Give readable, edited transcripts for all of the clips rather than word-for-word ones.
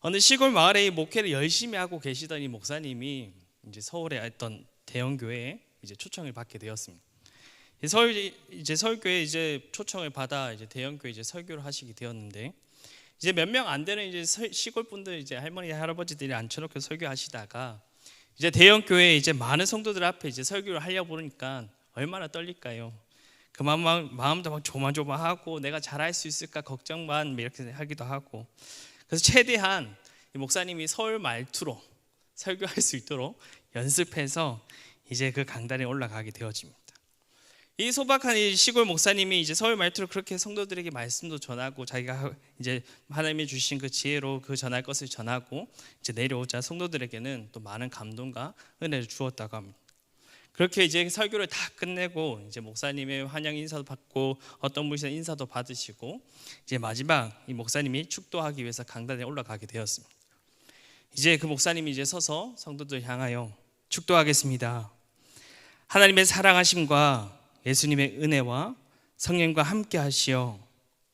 어느 시골 마을에 목회를 열심히 하고 계시던 이 목사님이 이제 서울에 있던 대형 교회에 이제 초청을 받게 되었습니다. 서울교회 이제 초청을 받아 이제 대형 교회 이제 설교를 하시게 되었는데, 이제 몇 명 안 되는 이제 시골 분들 이제 할머니 할아버지들이 앉혀놓고 설교하시다가 이제 대형 교회에 이제 많은 성도들 앞에 이제 설교를 하려고 보니까 얼마나 떨릴까요? 그 마음도 막 조마조마하고 내가 잘할 수 있을까 걱정만 이렇게 하기도 하고, 그래서 최대한 이 목사님이 서울 말투로 설교할 수 있도록 연습해서 이제 그 강단에 올라가게 되어집니다. 이 소박한 이 시골 목사님이 이제 서울 말투로 그렇게 성도들에게 말씀도 전하고 자기가 이제 하나님이 주신 그 지혜로 그 전할 것을 전하고 이제 내려오자 성도들에게는 또 많은 감동과 은혜를 주었다고 합니다. 그렇게 이제 설교를 다 끝내고 이제 목사님의 환영 인사도 받고 어떤 분이 인사도 받으시고 이제 마지막 이 목사님이 축도하기 위해서 강단에 올라가게 되었습니다. 이제 그 목사님이 이제 서서 성도들 향하여 축도하겠습니다. 하나님의 사랑하심과 예수님의 은혜와 성령과 함께 하시어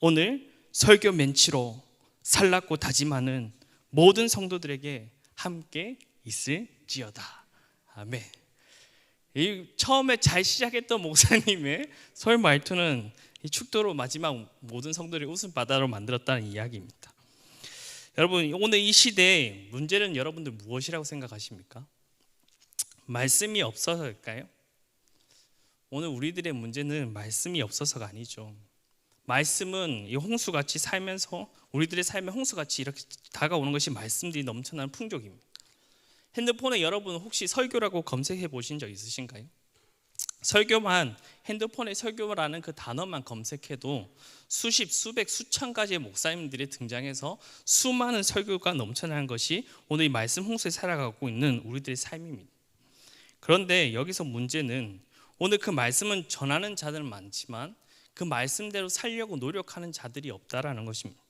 오늘 설교 멘치로 살랐고 다짐하는 모든 성도들에게 함께 있을지어다. 아멘. 이 처음에 잘 시작했던 목사님의 서울 말투는 이 축도로 마지막 모든 성도들이 웃음바다로 만들었다는 이야기입니다. 여러분, 오늘 이 시대의 문제는 여러분들 무엇이라고 생각하십니까? 말씀이 없어서일까요? 오늘 우리들의 문제는 말씀이 없어서가 아니죠. 말씀은 이 홍수같이 살면서 우리들의 삶에 홍수같이 이렇게 다가오는 것이 말씀들이 넘쳐나는 풍족입니다. 핸드폰에 여러분 혹시 설교라고 검색해 보신 적 있으신가요? 설교만, 핸드폰에 설교라는 그 단어만 검색해도 수십, 수백, 수천 가지의 목사님들이 등장해서 수많은 설교가 넘쳐나는 것이 오늘 이 말씀 홍수에 살아가고 있는 우리들의 삶입니다. 그런데 여기서 문제는 오늘 그 말씀은 전하는 자들은 많지만 그 말씀대로 살려고 노력하는 자들이 없다라는 것입니다.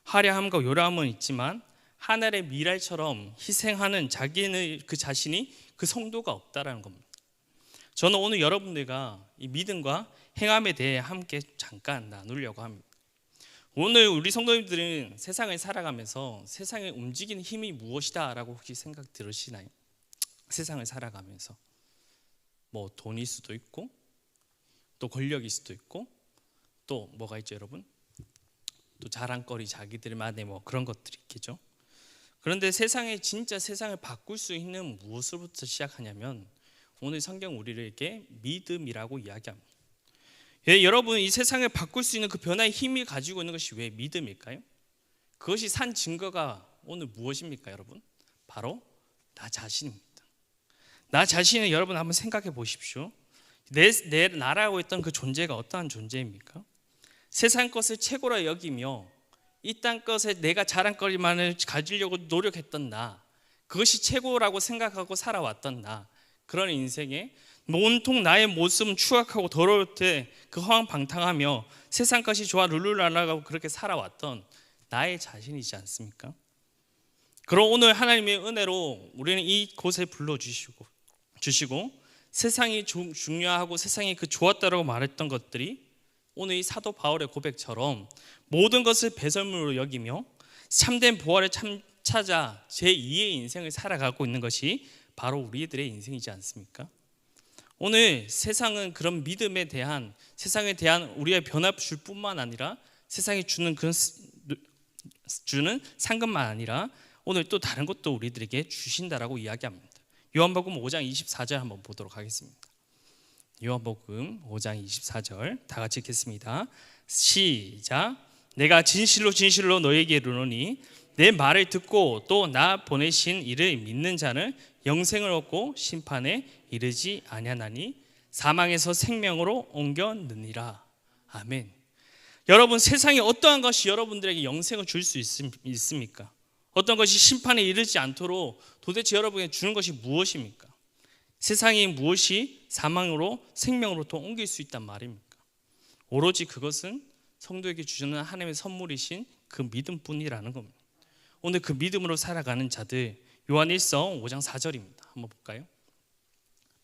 화려함과 요람은 있지만 하늘의 미랄처럼 희생하는 자기는 그 자신이 그 성도가 없다라는 겁니다. 저는 오늘 여러분들과 이 믿음과 행함에 대해 함께 잠깐 나누려고 합니다. 오늘 우리 성도님들은 세상을 살아가면서 세상을 움직이는 힘이 무엇이다 라고 혹시 생각 들으시나요? 세상을 살아가면서 뭐 돈일 수도 있고 또 권력일 수도 있고 또 뭐가 있죠 여러분? 또 자랑거리 자기들만의 뭐 그런 것들이 있겠죠. 그런데 진짜 세상을 바꿀 수 있는 무엇으로부터 시작하냐면 오늘 성경 우리에게 믿음이라고 이야기합니다. 여러분, 이 세상을 바꿀 수 있는 그 변화의 힘이 가지고 있는 것이 왜 믿음일까요? 그것이 산 증거가 오늘 무엇입니까 여러분? 바로 나 자신입니다. 나 자신을 여러분 한번 생각해 보십시오. 내 나라고 했던 그 존재가 어떠한 존재입니까? 세상 것을 최고로 여기며 이 땅 것에 내가 자랑거리만을 가지려고 노력했던 나, 그것이 최고라고 생각하고 살아왔던 나, 그런 인생에 온통 나의 모습은 추악하고 더러울 때 그 허황방탕하며 세상 것이 좋아 룰루랄라라고 그렇게 살아왔던 나의 자신이지 않습니까? 그럼 오늘 하나님의 은혜로 우리는 이곳에 불러주시고 세상이 중요하고 세상이 그 좋았다라고 말했던 것들이 오늘 이 사도 바울의 고백처럼 모든 것을 배설물로 여기며 참된 부활을 찾아 제2의 인생을 살아가고 있는 것이 바로 우리들의 인생이지 않습니까? 오늘 세상은 그런 믿음에 대한, 세상에 대한 우리의 변화줄 뿐만 아니라 세상이 주는 상급만 아니라 오늘 또 다른 것도 우리들에게 주신다라고 이야기합니다. 요한복음 5장 24절 한번 보도록 하겠습니다. 요한복음 5장 24절 다 같이 읽겠습니다. 시작. 내가 진실로 진실로 너에게 이르노니 내 말을 듣고 또 나 보내신 이를 믿는 자는 영생을 얻고 심판에 이르지 아니하나니 사망에서 생명으로 옮겼느니라. 아멘. 여러분, 세상에 어떠한 것이 여러분들에게 영생을 줄 수 있습니까? 어떤 것이 심판에 이르지 않도록 도대체 여러분에게 주는 것이 무엇입니까? 세상이 무엇이 사망으로 생명으로 또 옮길 수 있단 말입니까? 오로지 그것은 성도에게 주시는 하나님의 선물이신 그 믿음뿐이라는 겁니다. 오늘 그 믿음으로 살아가는 자들, 요한일서 5장 4절입니다. 한번 볼까요?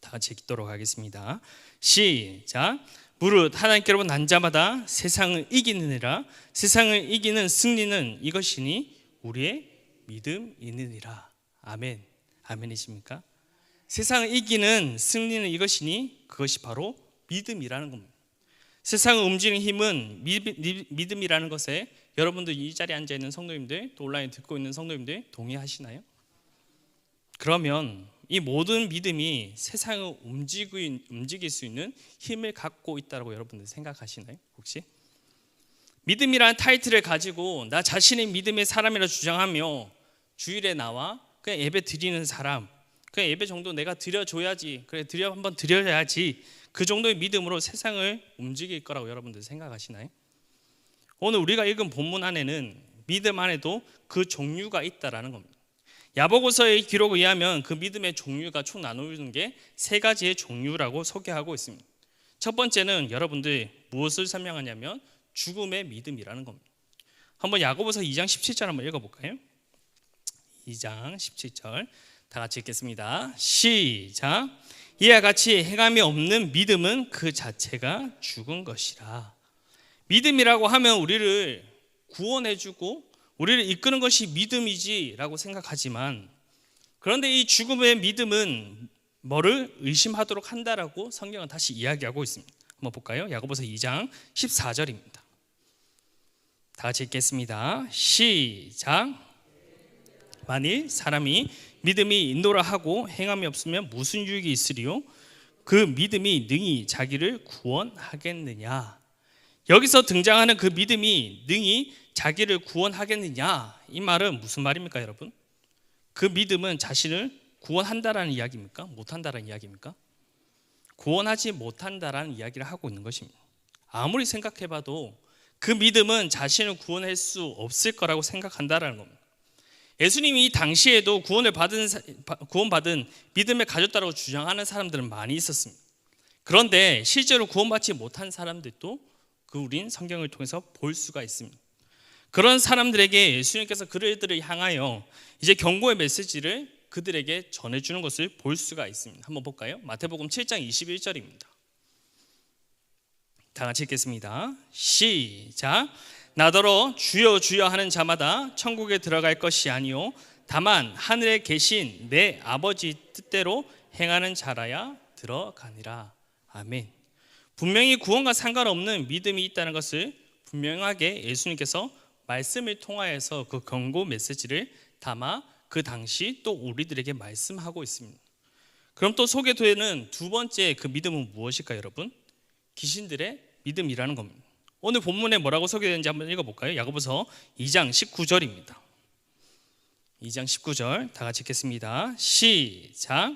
다 같이 읽도록 하겠습니다. 시작. 무릇 하나님께로 난 자마다 세상을 이기느니라. 세상을 이기는 승리는 이것이니 우리의 믿음 있느니라. 아멘. 아멘이십니까? 세상을 이기는 승리는 이것이니 그것이 바로 믿음이라는 겁니다. 세상을 움직이는 힘은 믿음이라는 것에 여러분들 이 자리에 앉아 있는 성도님들, 또 온라인 듣고 있는 성도님들 동의하시나요? 그러면 이 모든 믿음이 세상을 움직일 수 있는 힘을 갖고 있다고 여러분들 생각하시나요? 혹시? 믿음이라는 타이틀을 가지고 나 자신의 믿음의 사람이라 주장하며 주일에 나와 그냥 예배 드리는 사람, 그냥 예배 정도 내가 드려줘야지, 그래 한번 드려야지, 그 정도의 믿음으로 세상을 움직일 거라고 여러분들 생각하시나요? 오늘 우리가 읽은 본문 안에는 믿음 안에도 그 종류가 있다라는 겁니다. 야고보서의 기록에 의하면 그 믿음의 종류가 총 나누는 게 세 가지의 종류라고 소개하고 있습니다. 첫 번째는 여러분들 무엇을 설명하냐면 죽음의 믿음이라는 겁니다. 한번 야고보서 2장 17절 한번 읽어볼까요? 2장 17절 다 같이 읽겠습니다. 시작. 이와 같이 행함이 없는 믿음은 그 자체가 죽은 것이라. 믿음이라고 하면 우리를 구원해주고 우리를 이끄는 것이 믿음이지라고 생각하지만, 그런데 이 죽음의 믿음은 뭐를 의심하도록 한다라고 성경은 다시 이야기하고 있습니다. 한번 볼까요? 야고보서 2장 14절입니다. 다 같이 읽겠습니다. 시작. 만일 사람이 믿음이 있노라 하고 행함이 없으면 무슨 유익이 있으리요? 그 믿음이 능히 자기를 구원하겠느냐? 여기서 등장하는 그 믿음이 능히 자기를 구원하겠느냐? 이 말은 무슨 말입니까, 여러분? 그 믿음은 자신을 구원한다라는 이야기입니까? 못한다라는 이야기입니까? 구원하지 못한다라는 이야기를 하고 있는 것입니다. 아무리 생각해봐도 그 믿음은 자신을 구원할 수 없을 거라고 생각한다라는 겁니다. 예수님이 당시에도 구원받은 믿음을 가졌다고 주장하는 사람들은 많이 있었습니다. 그런데 실제로 구원받지 못한 사람들도 우린 성경을 통해서 볼 수가 있습니다. 그런 사람들에게 예수님께서 그들을 향하여 이제 경고의 메시지를 그들에게 전해주는 것을 볼 수가 있습니다. 한번 볼까요? 마태복음 7장 21절입니다. 다 같이 읽겠습니다. 시작. 나더러 주여 주여 하는 자마다 천국에 들어갈 것이 아니요 다만 하늘에 계신 내 아버지 뜻대로 행하는 자라야 들어가니라. 아멘. 분명히 구원과 상관없는 믿음이 있다는 것을 분명하게 예수님께서 말씀을 통하여서 그 경고 메시지를 담아 그 당시 또 우리들에게 말씀하고 있습니다. 그럼 또 소개되는 두 번째 그 믿음은 무엇일까요, 여러분? 귀신들의 믿음이라는 겁니다. 오늘 본문에 뭐라고 소개되는지 한번 읽어볼까요? 야고보서 2장 19절입니다. 2장 19절 다 같이 읽겠습니다. 시작.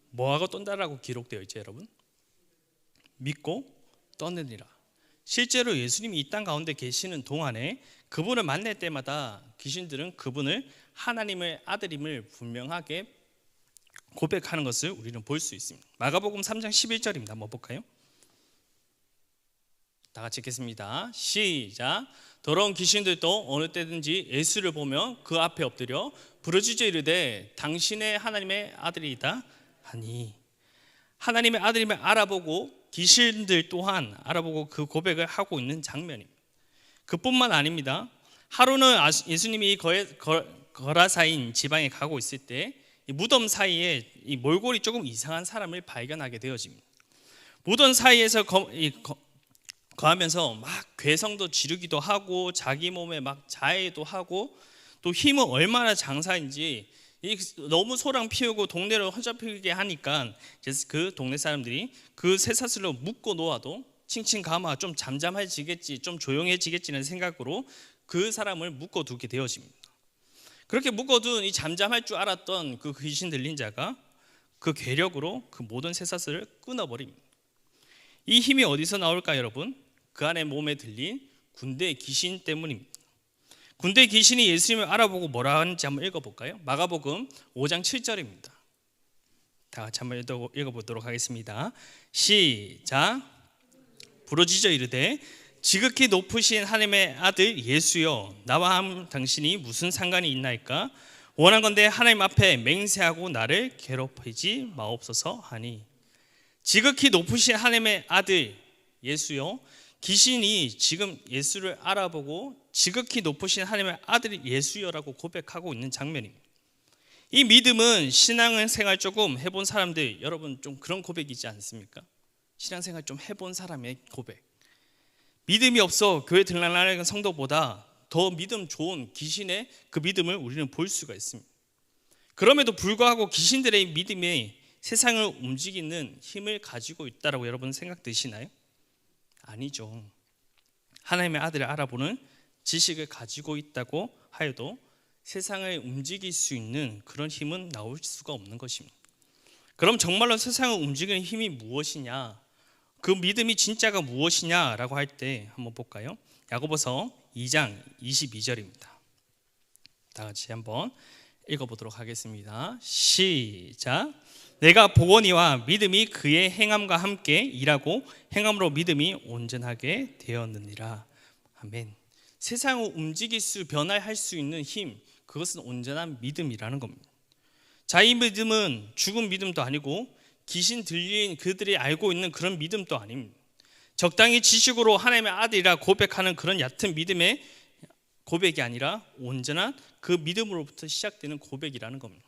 뭐하고 떤다라고 기록되어 있죠, 여러분? 믿고 떠느니라. 실제로 예수님이 이 땅 가운데 계시는 동안에 그분을 만날 때마다 귀신들은 그분을 하나님의 아들임을 분명하게 고백하는 것을 우리는 볼 수 있습니다. 마가복음 3장 11절입니다. 한번 볼까요? 다 같이 읽겠습니다. 시작. 더러운 귀신들도 어느 때든지 예수를 보며 그 앞에 엎드려 부르짖어 이르되 당신의 하나님의 아들이다 하니. 하나님의 아들임을 알아보고 귀신들 또한 알아보고 그 고백을 하고 있는 장면입니다. 그뿐만 아닙니다. 하루는 예수님이 거라사인 지방에 가고 있을 때 무덤 사이에 이 몰골이 조금 이상한 사람을 발견하게 되어집니다. 무덤 사이에서 거하면서 막 괴성도 지르기도 하고 자기 몸에 막 자해도 하고 또 힘은 얼마나 장사인지 너무 소랑 피우고 동네를 허접하게 하니까 그 동네 사람들이 그 쇠사슬로 묶어 놓아도 칭칭 감아 좀 잠잠해지겠지, 좀 조용해지겠지는 생각으로 그 사람을 묶어두게 되어집니다. 그렇게 묶어둔 이 잠잠할 줄 알았던 그 귀신 들린 자가 그 괴력으로 그 모든 쇠사슬을 끊어버립니다. 이 힘이 어디서 나올까, 여러분? 그 안에 몸에 들린 군대 귀신 때문입니다. 군대 귀신이 예수님을 알아보고 뭐라 하는지 한번 읽어볼까요? 마가복음 5장 7절입니다. 다 같이 한번 읽어보도록 하겠습니다. 시작. 부르짖어 이르되 지극히 높으신 하나님의 아들 예수여, 나와 당신이 무슨 상관이 있나이까? 원하건대 하나님 앞에 맹세하고 나를 괴롭히지 마옵소서 하니. 지극히 높으신 하나님의 아들 예수요. 귀신이 지금 예수를 알아보고 지극히 높으신 하나님의 아들이 예수여라고 고백하고 있는 장면입니다. 이 믿음은 신앙생활 조금 해본 사람들, 여러분 좀 그런 고백이지 않습니까? 신앙생활 좀 해본 사람의 고백. 믿음이 없어 교회 들락날락한 성도보다 더 믿음 좋은 귀신의 그 믿음을 우리는 볼 수가 있습니다. 그럼에도 불구하고 귀신들의 믿음이 세상을 움직이는 힘을 가지고 있다라고 여러분 생각되시나요? 아니죠. 하나님의 아들을 알아보는 지식을 가지고 있다고 하여도 세상을 움직일 수 있는 그런 힘은 나올 수가 없는 것입니다. 그럼 정말로 세상을 움직이는 힘이 무엇이냐? 그 믿음이 진짜가 무엇이냐라고 할 때 한번 볼까요? 야고보서 2장 22절입니다. 다 같이 한번 읽어보도록 하겠습니다. 시작. 내가 보거니와 믿음이 그의 행함과 함께 일하고 행함으로 믿음이 온전하게 되었느니라. 아멘. 세상을 움직일 수 변화할 수 있는 힘, 그것은 온전한 믿음이라는 겁니다. 자, 이 믿음은 죽은 믿음도 아니고 귀신 들린 그들이 알고 있는 그런 믿음도 아닙니다. 적당히 지식으로 하나님의 아들이라 고백하는 그런 얕은 믿음의 고백이 아니라 온전한 그 믿음으로부터 시작되는 고백이라는 겁니다.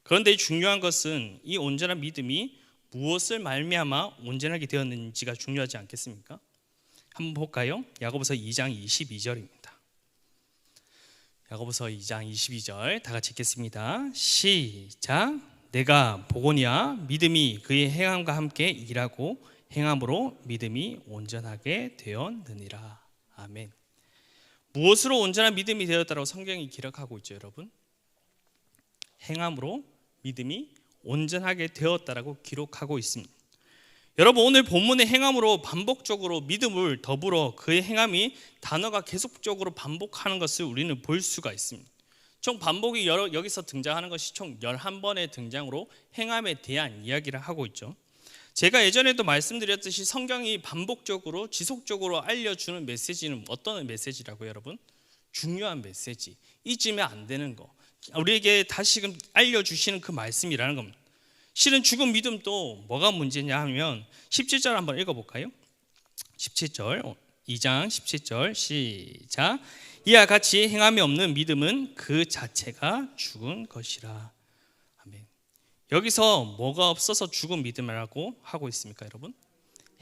그런데 중요한 것은 이 온전한 믿음이 무엇을 말미암아 온전하게 되었는지가 중요하지 않겠습니까? 한번 볼까요? 야고보서 2장 22절입니다. 야고보서 2장 22절 다 같이 읽겠습니다. 시작. 내가 보거니와 믿음이 그의 행함과 함께 일하고 행함으로 믿음이 온전하게 되었느니라. 아멘. 무엇으로 온전한 믿음이 되었다고 성경이 기록하고 있죠, 여러분? 행함으로 믿음이 온전하게 되었다라고 기록하고 있습니다. 여러분, 오늘 본문의 행함으로 반복적으로 믿음을 더불어 그의 행함이 단어가 계속적으로 반복하는 것을 우리는 볼 수가 있습니다. 총 반복이 여기서 등장하는 것이 총 11번의 등장으로 행함에 대한 이야기를 하고 있죠. 제가 예전에도 말씀드렸듯이 성경이 반복적으로 지속적으로 알려주는 메시지는 어떤 메시지라고요, 여러분? 중요한 메시지, 잊으면 안 되는 거, 우리에게 다시금 알려주시는 그 말씀이라는 겁니다. 실은 죽은 믿음도 뭐가 문제냐 하면 17절 한번 읽어볼까요? 17절 2장 17절 시작. 이와 같이 행함이 없는 믿음은 그 자체가 죽은 것이라. 아멘. 여기서 뭐가 없어서 죽은 믿음이라고 하고 있습니까, 여러분?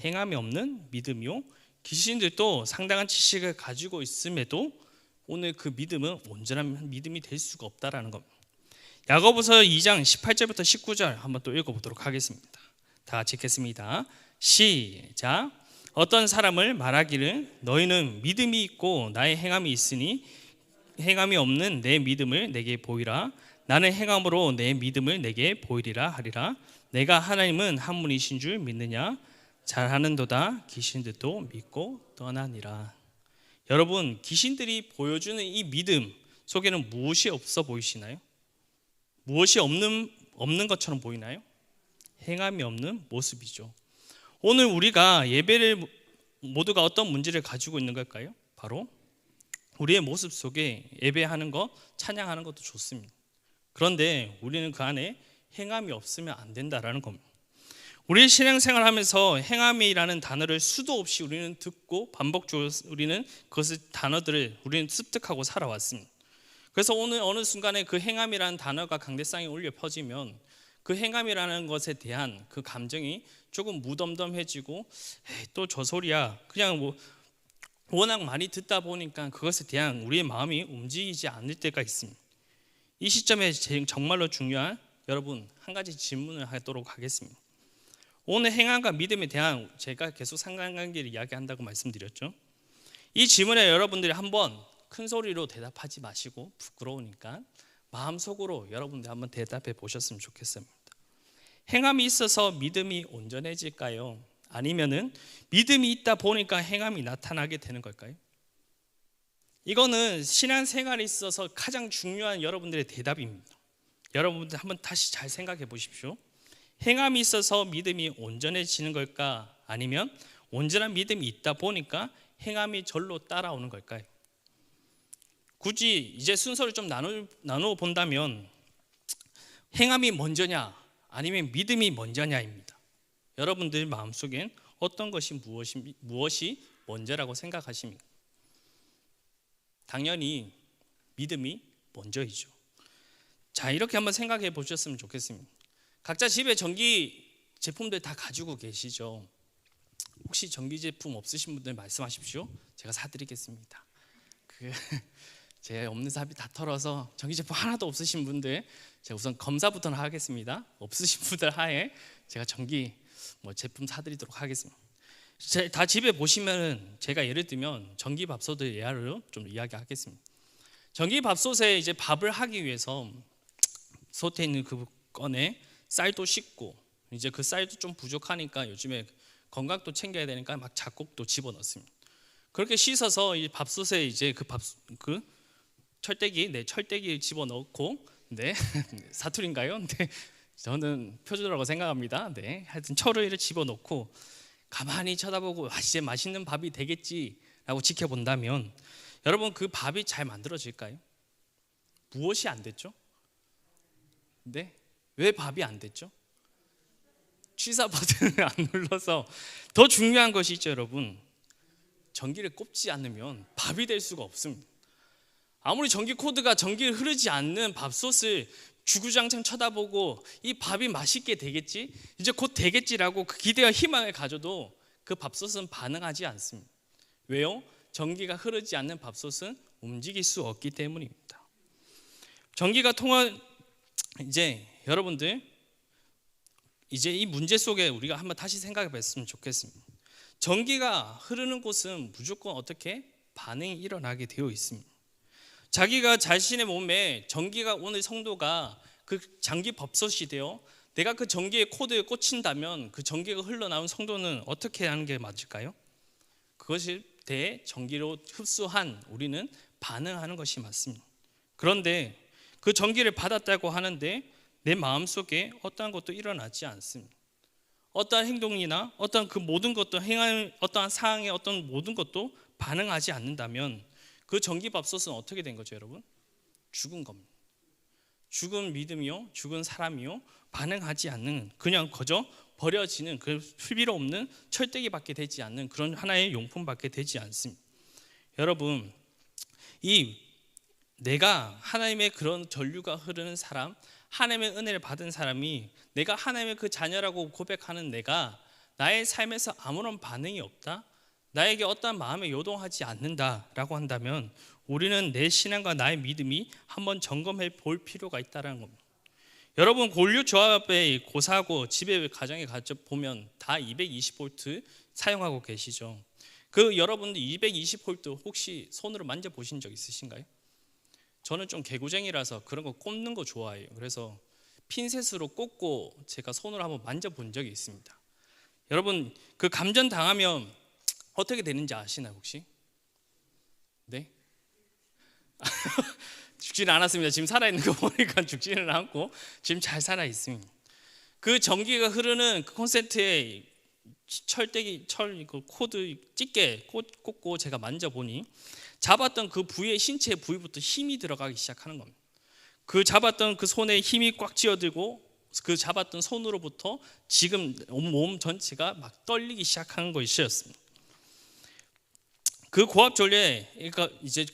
행함이 없는 믿음이요. 귀신들도 상당한 지식을 가지고 있음에도 오늘 그 믿음은 온전한 믿음이 될 수가 없다라는 겁니다. 야고보서 2장 18절부터 19절 한번 또 읽어보도록 하겠습니다. 다 같이 읽겠습니다. 시작. 어떤 사람을 말하기를 너희는 믿음이 있고 나의 행함이 있으니 행함이 없는 내 믿음을 내게 보이라. 나는 행함으로 내 믿음을 내게 보이리라 하리라. 내가 하나님은 한 분이신 줄 믿느냐? 잘하는도다. 귀신들도 믿고 떠나니라. 여러분, 귀신들이 보여주는 이 믿음 속에는 무엇이 없어 보이시나요? 무엇이 없는 것처럼 보이나요? 행함이 없는 모습이죠. 오늘 우리가 예배를 모두가 어떤 문제를 가지고 있는 걸까요? 바로 우리의 모습 속에 예배하는 것, 찬양하는 것도 좋습니다. 그런데 우리는 그 안에 행함이 없으면 안 된다라는 겁니다. 우리 신앙생활 하면서 행함이라는 단어를 수도 없이 우리는 듣고 반복적으로 우리는 그것을 단어들을 우리는 습득하고 살아왔습니다. 그래서 오늘 어느 순간에 그 행함이라는 단어가 강대상에 올려 퍼지면 그 행함이라는 것에 대한 그 감정이 조금 무덤덤해지고 또 저 소리야 그냥 뭐 워낙 많이 듣다 보니까 그것에 대한 우리의 마음이 움직이지 않을 때가 있습니다. 이 시점에 정말로 중요한 여러분 한 가지 질문을 하도록 하겠습니다. 오늘 행함과 믿음에 대한 제가 계속 상관관계를 이야기한다고 말씀드렸죠. 이 질문에 여러분들이 한번 큰 소리로 대답하지 마시고 부끄러우니까 마음속으로 여러분들 한번 대답해 보셨으면 좋겠습니다. 행함이 있어서 믿음이 온전해질까요? 아니면은 믿음이 있다 보니까 행함이 나타나게 되는 걸까요? 이거는 신앙생활에 있어서 가장 중요한 여러분들의 대답입니다. 여러분들 한번 다시 잘 생각해 보십시오. 행함이 있어서 믿음이 온전해지는 걸까? 아니면 온전한 믿음이 있다 보니까 행함이 절로 따라오는 걸까요? 굳이 이제 순서를 좀 나누어 본다면 행함이 먼저냐 아니면 믿음이 먼저냐입니다. 여러분들 마음속엔 어떤 것이 무엇이 먼저라고 생각하십니까? 당연히 믿음이 먼저이죠. 자, 이렇게 한번 생각해 보셨으면 좋겠습니다. 각자 집에 전기 제품들 다 가지고 계시죠? 혹시 전기 제품 없으신 분들 말씀하십시오. 제가 사드리겠습니다. 제 없는 사비 다 털어서 전기 제품 하나도 없으신 분들 제가 우선 검사부터 하겠습니다. 없으신 분들 하에 제가 전기 제품 사드리도록 하겠습니다. 다 집에 보시면 제가 예를 들면 전기밥솥을 예화로 좀 이야기하겠습니다. 전기밥솥에 이제 밥을 하기 위해서 솥에 있는 그 건에 쌀도 씻고 이제 그 쌀도 좀 부족하니까 요즘에 건강도 챙겨야 되니까 막 잡곡도 집어넣습니다. 그렇게 씻어서 이 밥솥에 이제 그 철대기 집어넣고 사투리인가요? 저는 표준어라고 생각합니다. 하여튼 철을 집어넣고 가만히 쳐다보고 이제 맛있는 밥이 되겠지라고 지켜본다면 여러분 그 밥이 잘 만들어질까요? 무엇이 안 됐죠? 왜 밥이 안 됐죠? 취사 버튼을 안 눌러서. 더 중요한 것이 있죠, 여러분. 전기를 꼽지 않으면 밥이 될 수가 없습니다. 아무리 전기 코드가 전기를 흐르지 않는 밥솥을 주구장창 쳐다보고 이 밥이 맛있게 되겠지, 이제 곧 되겠지라고 그 기대와 희망을 가져도 그 밥솥은 반응하지 않습니다. 왜요? 전기가 흐르지 않는 밥솥은 움직일 수 없기 때문입니다. 전기가 통한 이제 여러분들 이제 이 문제 속에 우리가 한번 다시 생각해 봤으면 좋겠습니다. 전기가 흐르는 곳은 무조건 어떻게 반응이 일어나게 되어 있습니다. 자기가 자신의 몸에 전기가 오는 성도가 그 전기 밥솥이 되어 내가 그 전기의 코드에 꽂힌다면 그 전기가 흘러나온 성도는 어떻게 하는 게 맞을까요? 그것이 대전기로 흡수한 우리는 반응하는 것이 맞습니다. 그런데 그 전기를 받았다고 하는데 내 마음속에 어떠한 것도 일어나지 않습니다. 어떠한 행동이나 어떠한 그 모든 것도 행할 어떠한 상황에 어떤 모든 것도 반응하지 않는다면 그 전기밥솥은 어떻게 된 거죠, 여러분? 죽은 겁니다. 죽은 믿음이요, 죽은 사람이요, 반응하지 않는 그냥 거저 버려지는 그 필요 없는 철대기밖에 되지 않는 그런 하나의 용품밖에 되지 않습니다. 여러분, 이 내가 하나님의 그런 전류가 흐르는 사람, 하나님의 은혜를 받은 사람이 내가 하나님의 그 자녀라고 고백하는 내가 나의 삶에서 아무런 반응이 없다, 나에게 어떠한 마음에 요동하지 않는다라고 한다면 우리는 내 신앙과 나의 믿음이 한번 점검해 볼 필요가 있다는 겁니다. 여러분 고륜조합의 고사하고 집에 가정에 가서 보면 다 220V 사용하고 계시죠. 그 여러분들 220V 혹시 손으로 만져보신 적 있으신가요? 저는 좀 개구쟁이라서 그런 거 꼽는 거 좋아해요. 그래서 핀셋으로 꽂고 제가 손으로 한번 만져본 적이 있습니다. 여러분 그 감전 당하면 어떻게 되는지 아시나요 혹시? 네? 죽지는 않았습니다. 지금 살아있는 거 보니까 죽지는 않고 지금 잘 살아있습니다. 그 전기가 흐르는 그 콘센트에 철대기, 그 코드 찢게 꽂고 제가 만져보니 잡았던 그 부위의 신체 부위부터 힘이 들어가기 시작하는 겁니다. 그 잡았던 그 손에 힘이 꽉 쥐어들고 그 잡았던 손으로부터 지금 몸 전체가 막 떨리기 시작하는 것이었습니다. 그 고압전류에 그러니까 이제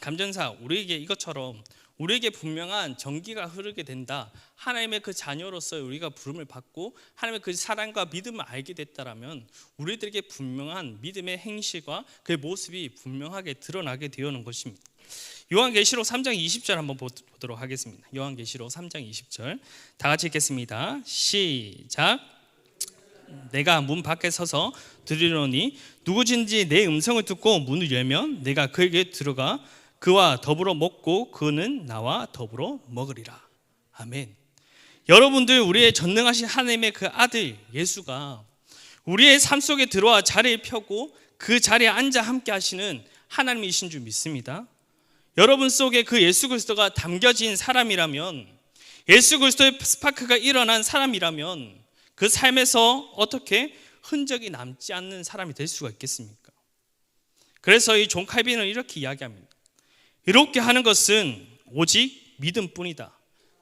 감전사 우리에게 이것처럼 우리에게 분명한 전기가 흐르게 된다. 하나님의 그 자녀로서 우리가 부름을 받고 하나님의 그 사랑과 믿음을 알게 됐다라면 우리들에게 분명한 믿음의 행실과 그 모습이 분명하게 드러나게 되어오는 것입니다. 요한계시록 3장 20절 한번 보도록 하겠습니다. 요한계시록 3장 20절 다 같이 읽겠습니다. 시작. 내가 문 밖에 서서 들으려니 누구든지 내 음성을 듣고 문을 열면 내가 그에게 들어가 그와 더불어 먹고 그는 나와 더불어 먹으리라. 아멘. 여러분들 우리의 전능하신 하나님의 그 아들 예수가 우리의 삶 속에 들어와 자리를 펴고 그 자리에 앉아 함께 하시는 하나님이신 줄 믿습니다. 여러분 속에 그 예수 그리스도가 담겨진 사람이라면, 예수 그리스도의 스파크가 일어난 사람이라면 그 삶에서 어떻게 흔적이 남지 않는 사람이 될 수가 있겠습니까? 그래서 이 존 칼빈은 이렇게 이야기합니다. 의롭게 하는 것은 오직 믿음뿐이다.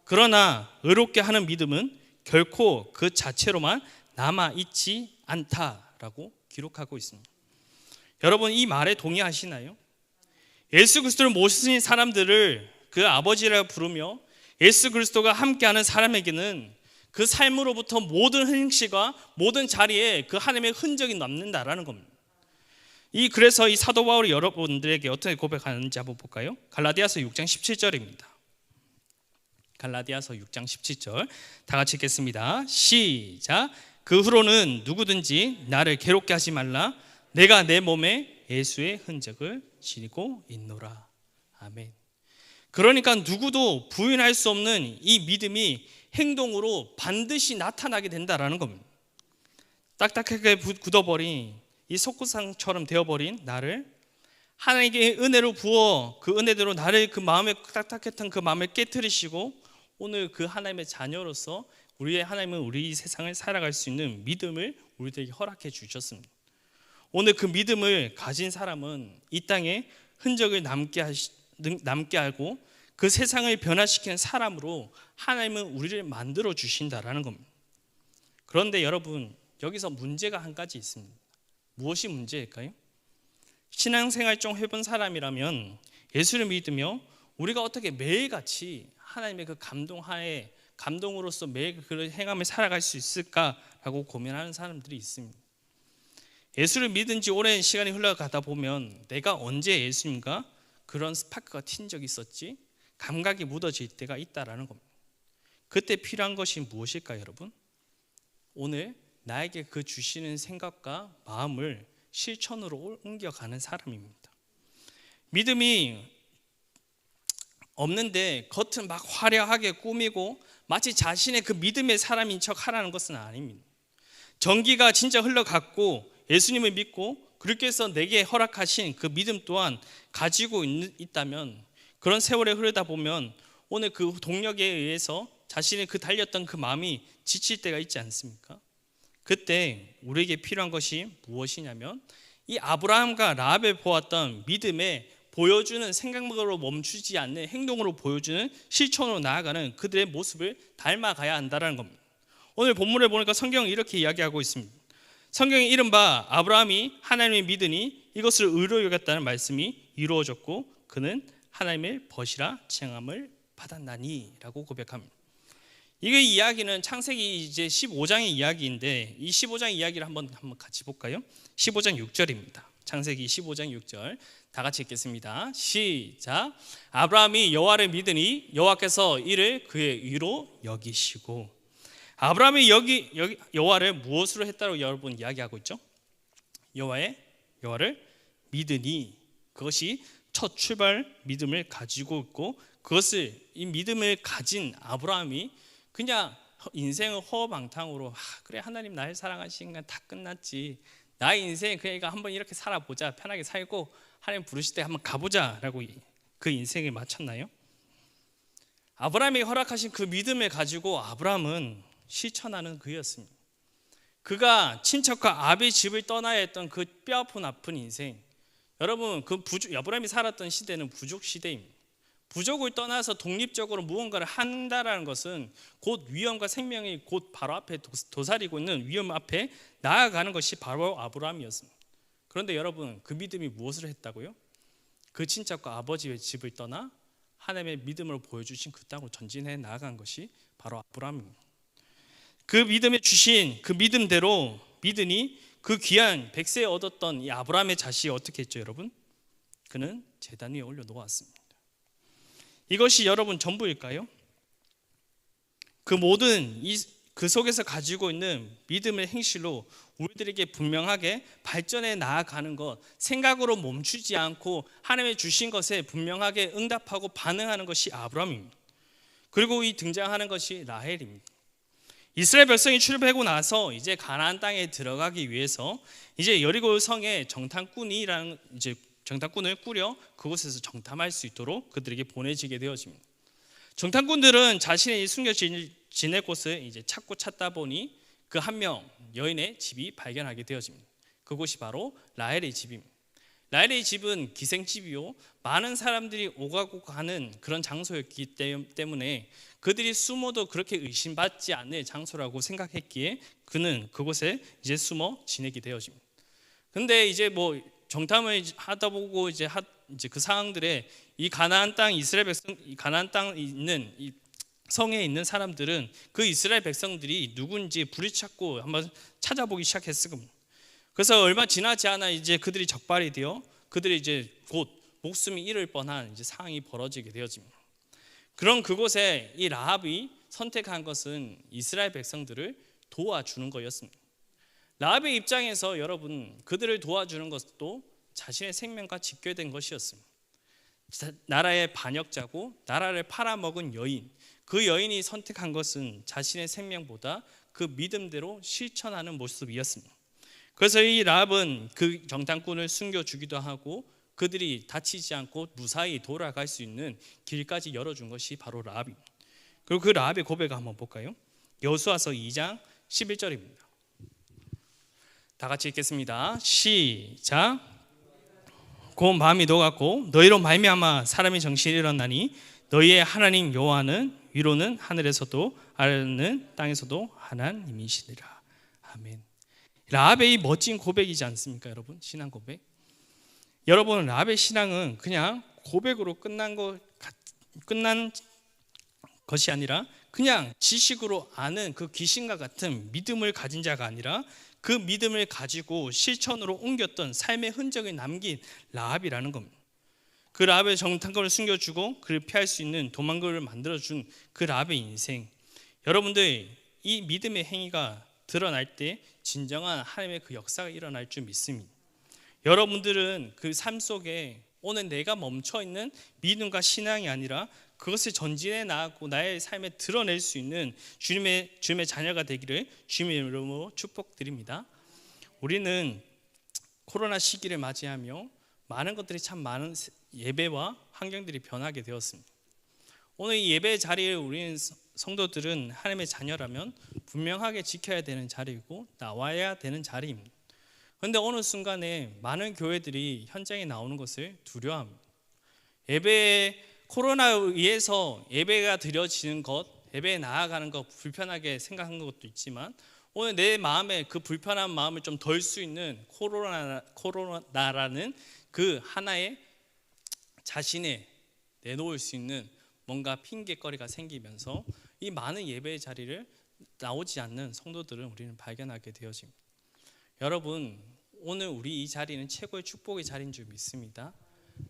그러나 의롭게 하는 믿음은 결코 그 자체로만 남아있지 않다 라고 기록하고 있습니다. 여러분, 이 말에 동의하시나요? 예수 그리스도를 모신 사람들을 그 아버지라 부르며 예수 그리스도가 함께하는 사람에게는 그 삶으로부터 모든 행실과 모든 자리에 그 하나님의 흔적이 남는다라는 겁니다. 그래서 이 사도 바울이 여러분들에게 어떻게 고백하는지 한번 볼까요? 갈라디아서 6장 17절입니다. 갈라디아서 6장 17절 다 같이 읽겠습니다. 시작. 그 후로는 누구든지 나를 괴롭게 하지 말라. 내가 내 몸에 예수의 흔적을 지니고 있노라. 아멘. 그러니까 누구도 부인할 수 없는 이 믿음이 행동으로 반드시 나타나게 된다라는 겁니다. 딱딱하게 굳어버린 이 석고상처럼 되어버린 나를 하나님께 은혜로 부어 그 은혜대로 나를 그 마음에 딱딱했던 그 마음을 깨트리시고 오늘 그 하나님의 자녀로서 우리의 하나님은 우리 세상을 살아갈 수 있는 믿음을 우리들에게 허락해 주셨습니다. 오늘 그 믿음을 가진 사람은 이 땅에 흔적을 남게 하고 그 세상을 변화시키는 사람으로 하나님은 우리를 만들어 주신다라는 겁니다. 그런데 여러분, 여기서 문제가 한 가지 있습니다. 무엇이 문제일까요? 신앙생활 좀 해본 사람이라면 예수를 믿으며 우리가 어떻게 매일같이 하나님의 그 감동하에 감동으로서 매일 그런 행함을 살아갈 수 있을까라고 고민하는 사람들이 있습니다. 예수를 믿은 지 오랜 시간이 흘러가다 보면 내가 언제 예수님과 그런 스파크가 튄 적이 있었지? 감각이 묻어질 때가 있다라는 겁니다. 그때 필요한 것이 무엇일까요, 여러분? 오늘 나에게 그 주시는 생각과 마음을 실천으로 옮겨가는 사람입니다. 믿음이 없는데 겉은 막 화려하게 꾸미고 마치 자신의 그 믿음의 사람인 척 하라는 것은 아닙니다. 전기가 진짜 흘러갔고 예수님을 믿고 그렇게 해서 내게 허락하신 그 믿음 또한 가지고 있다면 그런 세월에 흐르다 보면 오늘 그 동력에 의해서 자신의 그 달렸던 그 마음이 지칠 때가 있지 않습니까? 그때 우리에게 필요한 것이 무엇이냐면 이 아브라함과 라합을 보았던 믿음에 보여주는 생각으로 멈추지 않는 행동으로 보여주는 실천으로 나아가는 그들의 모습을 닮아가야 한다는 겁니다. 오늘 본문을 보니까 성경은 이렇게 이야기하고 있습니다. 성경에 이른바 아브라함이 하나님을 믿으니 이것을 의로 여겼다는 말씀이 이루어졌고 그는 하나님의 벗이라 칭함을 받았나니 라고 고백합니다. 이게 이야기는 창세기 이제 15장의 이야기인데 이 15장 이야기를 한번 같이 볼까요? 15장 6절입니다. 창세기 15장 6절 다 같이 읽겠습니다. 시작. 아브라함이 여호와를 믿으니 여호와께서 이를 그의 의로 여기시고. 아브라함이 여호와를 무엇으로 했다고 여러분 이야기하고 있죠? 여호와를 믿으니 그것이 첫 출발 믿음을 가지고 있고 그것을 이 믿음을 가진 아브라함이 그냥 인생을 허방탕으로 그래 하나님 나를 사랑하시니까 다 끝났지 나의 인생 그러니까 한번 이렇게 살아보자 편하게 살고 하나님 부르실 때 한번 가보자 라고 그 인생을 마쳤나요? 아브라함이 허락하신 그 믿음을 가지고 아브라함은 실천하는 그였습니다. 그가 친척과 아비 집을 떠나야 했던 그 뼈아픈 아픈 인생 여러분 그 아브라함이 살았던 시대는 부족 시대입니다. 부족을 떠나서 독립적으로 무언가를 한다라는 것은 곧 위험과 생명이 곧 바로 앞에 도사리고 있는 위험 앞에 나아가는 것이 바로 아브라함이었습니다. 그런데 여러분 그 믿음이 무엇을 했다고요? 그 친척과 아버지의 집을 떠나 하나님의 믿음을 보여주신 그 땅으로 전진해 나아간 것이 바로 아브라함입니다. 그 믿음에 주신 그 믿음대로 믿으니 그 귀한 백세에 얻었던 이 아브라함의 자식이 어떻게 했죠 여러분? 그는 제단 위에 올려놓았습니다. 이것이 여러분 전부일까요? 그 모든 그 속에서 가지고 있는 믿음의 행실로 우리들에게 분명하게 발전해 나아가는 것 생각으로 멈추지 않고 하나님의 주신 것에 분명하게 응답하고 반응하는 것이 아브라함입니다. 그리고 이 등장하는 것이 라헬입니다. 이스라엘 백성이 출애굽하고 나서 이제 가나안 땅에 들어가기 위해서 이제 여리고 성에 정탐꾼이라는 이제 정탐꾼을 꾸려 그곳에서 정탐할 수 있도록 그들에게 보내지게 되어집니다. 정탐꾼들은 자신의 숨겨 지낼 곳을 이제 찾다 보니 그 한 명 여인의 집이 발견하게 되어집니다. 그곳이 바로 라헬의 집입니다. 라헬의 집은 기생집이요, 많은 사람들이 오가고 가는 그런 장소였기 때문에 그들이 숨어도 그렇게 의심받지 않을 장소라고 생각했기에 그는 그곳에 이제 숨어 지내게 되어집니다. 근데 이제 뭐 정탐을 하다 보고 이제 그 상황들에 이 가나안 땅 이스라엘 백성, 이 가나안 땅에 있는 이 성에 있는 사람들은 그 이스라엘 백성들이 누군지 부리찾고 한번 찾아보기 시작했을 겁니다. 그래서 얼마 지나지 않아 이제 그들이 적발이 되어 그들이 이제 곧 목숨이 잃을 뻔한 이제 상황이 벌어지게 되어집니다. 그런 그곳에 이 라합이 선택한 것은 이스라엘 백성들을 도와주는 거였습니다. 라합의 입장에서 여러분, 그들을 도와주는 것도 자신의 생명과 직결된 것이었습니다. 나라의 반역자고 나라를 팔아먹은 여인, 그 여인이 선택한 것은 자신의 생명보다 그 믿음대로 실천하는 모습이었습니다. 그래서 이 라합은 그 정탐꾼을 숨겨주기도 하고 그들이 다치지 않고 무사히 돌아갈 수 있는 길까지 열어준 것이 바로 라합입니다. 그리고 그 라합의 고백을 한번 볼까요? 여호수아서 2장 11절입니다. 다 같이 읽겠습니다. 시작. 곧 밤이 녹았고 너희로 말미암아 사람의 정신이 일어나니 너희의 하나님 여호와는 위로는 하늘에서도 아래는 땅에서도 하나님이시니라. 아멘. 라합의 이 멋진 고백이지 않습니까, 여러분? 신앙 고백. 여러분, 라합의 신앙은 그냥 고백으로 끝난 것이 아니라 그냥 지식으로 아는 그 귀신과 같은 믿음을 가진 자가 아니라 그 믿음을 가지고 실천으로 옮겼던 삶의 흔적을 남긴 라합이라는 겁니다. 그 라합의 정탐꾼을 숨겨주고 그를 피할 수 있는 도망거를 만들어준 그 라합의 인생. 여러분들, 이 믿음의 행위가 드러날 때 진정한 하나님의 그 역사가 일어날 줄 믿습니다. 여러분들은 그 삶 속에 오늘 내가 멈춰있는 믿음과 신앙이 아니라 그것을 전진해 나가고 나의 삶에 드러낼 수 있는 주님의 자녀가 되기를 주님의 이름으로 축복드립니다. 우리는 코로나 시기를 맞이하며 많은 것들이 참 많은 예배와 환경들이 변하게 되었습니다. 오늘 이 예배 자리를 우리는 성도들은 하나님의 자녀라면 분명하게 지켜야 되는 자리이고 나와야 되는 자리입니다. 그런데 어느 순간에 많은 교회들이 현장에 나오는 것을 두려워합니다. 예배에 코로나에 의해서 예배가 드려지는 것, 예배에 나아가는 것 불편하게 생각한 것도 있지만 오늘 내 마음에 그 불편한 마음을 좀 덜 수 있는 코로나라는 그 하나의 자신에 내놓을 수 있는 뭔가 핑계거리가 생기면서 이 많은 예배의 자리를 나오지 않는 성도들을 우리는 발견하게 되어집니다. 여러분, 오늘 우리 이 자리는 최고의 축복의 자리인 줄 믿습니다.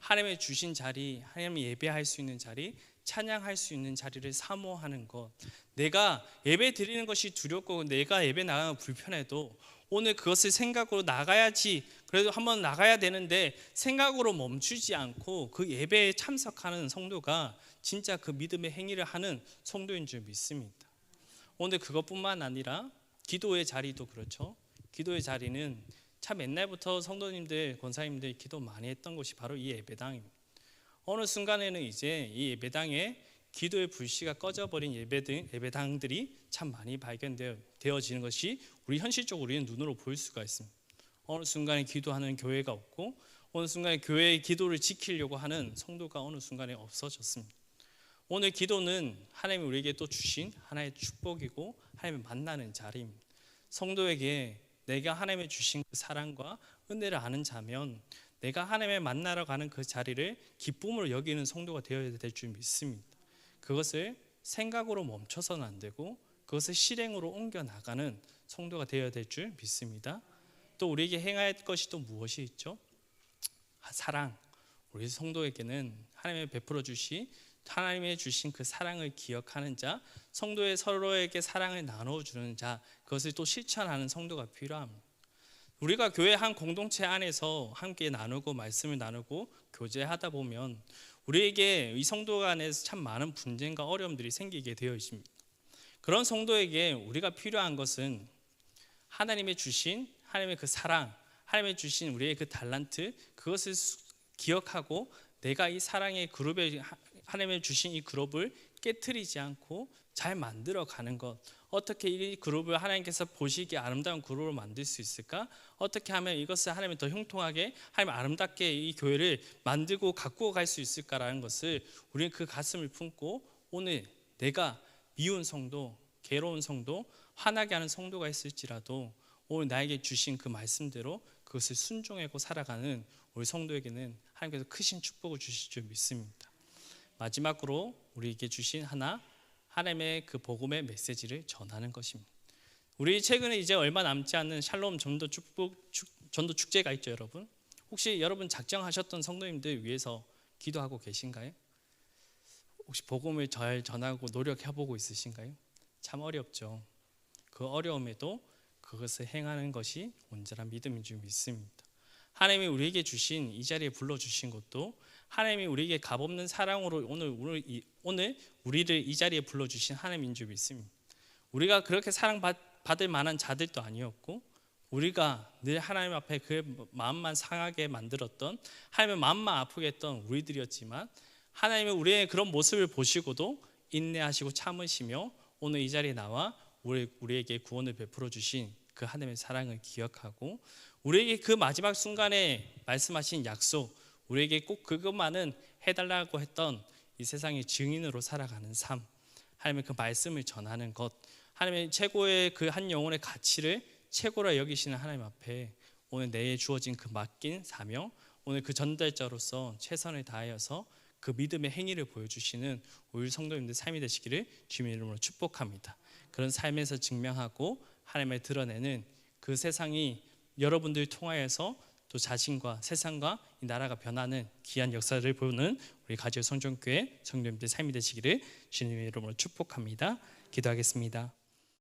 하나님의 주신 자리, 하나님이 예배할 수 있는 자리, 찬양할 수 있는 자리를 사모하는 것. 내가 예배 드리는 것이 두렵고 내가 예배 나가면 불편해도 오늘 그것을 생각으로 나가야지, 그래도 한번 나가야 되는데 생각으로 멈추지 않고 그 예배에 참석하는 성도가 진짜 그 믿음의 행위를 하는 성도인 줄 믿습니다. 오늘 그것뿐만 아니라 기도의 자리도 그렇죠. 기도의 자리는 참 옛날부터 성도님들, 권사님들 기도 많이 했던 곳이 바로 이 예배당입니다. 어느 순간에는 이제 이 예배당에 기도의 불씨가 꺼져버린 예배당들이 참 많이 발견되어지는 것이 우리 현실적으로 우리는 눈으로 볼 수가 있습니다. 어느 순간에 기도하는 교회가 없고 어느 순간에 교회의 기도를 지키려고 하는 성도가 어느 순간에 없어졌습니다. 오늘 기도는 하나님이 우리에게 또 주신 하나의 축복이고 하나님을 만나는 자리입니다. 성도에게 내가 하나님의 주신 그 사랑과 은혜를 아는 자면 내가 하나님을 만나러 가는 그 자리를 기쁨으로 여기는 성도가 되어야 될 줄 믿습니다. 그것을 생각으로 멈춰서는 안 되고 그것을 실행으로 옮겨 나가는 성도가 되어야 될 줄 믿습니다. 또 우리에게 행할 것이 또 무엇이 있죠? 사랑. 우리 성도에게는 하나님의 베풀어 주신 하나님의 주신 그 사랑을 기억하는 자, 성도의 서로에게 사랑을 나눠주는 자, 그것을 또 실천하는 성도가 필요합니다. 우리가 교회 한 공동체 안에서 함께 나누고 말씀을 나누고 교제하다 보면 우리에게 이 성도 간에서 참 많은 분쟁과 어려움들이 생기게 되어 있습니다. 그런 성도에게 우리가 필요한 것은 하나님의 주신 하나님의 그 사랑, 하나님의 주신 우리의 그 달란트, 그것을 기억하고 내가 이 사랑의 그룹에 하나님의 주신 이 그룹을 깨트리지 않고 잘 만들어 가는 것, 어떻게 이 그룹을 하나님께서 보시기에 아름다운 그룹을 만들 수 있을까? 어떻게 하면 이것을 하나님이 더 형통하게, 하나님 아름답게 이 교회를 만들고 갖고 갈 수 있을까라는 것을 우리는 그 가슴을 품고, 오늘 내가 미운 성도, 괴로운 성도, 화나게 하는 성도가 있을지라도 오늘 나에게 주신 그 말씀대로 그것을 순종하고 살아가는 우리 성도에게는 하나님께서 크신 축복을 주실 줄 믿습니다. 마지막으로 우리에게 주신 하나님의 그 복음의 메시지를 전하는 것입니다. 우리 최근에 이제 얼마 남지 않은 샬롬 전도 축제가 있죠, 여러분. 혹시 여러분 작정하셨던 성도님들 위해서 기도하고 계신가요? 혹시 복음을 잘 전하고 노력해보고 있으신가요? 참 어렵죠. 그 어려움에도 그것을 행하는 것이 온전한 믿음인 줄 믿습니다. 하나님이 우리에게 주신 이 자리에 불러주신 것도, 하나님이 우리에게 값없는 사랑으로 오늘 우리를 이 자리에 불러주신 하나님인 줄 믿습니다. 우리가 그렇게 사랑받을 만한 자들도 아니었고, 우리가 늘 하나님 앞에 그 마음만 상하게 만들었던, 하나님의 마음만 아프게 했던 우리들이었지만, 하나님은 우리의 그런 모습을 보시고도 인내하시고 참으시며 오늘 이 자리에 나와 우리에게 구원을 베풀어 주신 그 하나님의 사랑을 기억하고, 우리에게 그 마지막 순간에 말씀하신 약속, 우리에게 꼭 그것만은 해달라고 했던 이 세상의 증인으로 살아가는 삶, 하나님의 그 말씀을 전하는 것, 하나님의 최고의 그 한 영혼의 가치를 최고로 여기시는 하나님 앞에 오늘 내게 주어진 그 맡긴 사명, 오늘 그 전달자로서 최선을 다하여서 그 믿음의 행위를 보여주시는 우리 성도님들 삶이 되시기를 주님의 이름으로 축복합니다. 그런 삶에서 증명하고 하나님을 드러내는 그 세상이 여러분들 통하여서 또 자신과 세상과 이 나라가 변하는 귀한 역사를 보는 우리 가지의 성전교회 성도님들 삶이 되시기를 주님의 이름으로 축복합니다. 기도하겠습니다.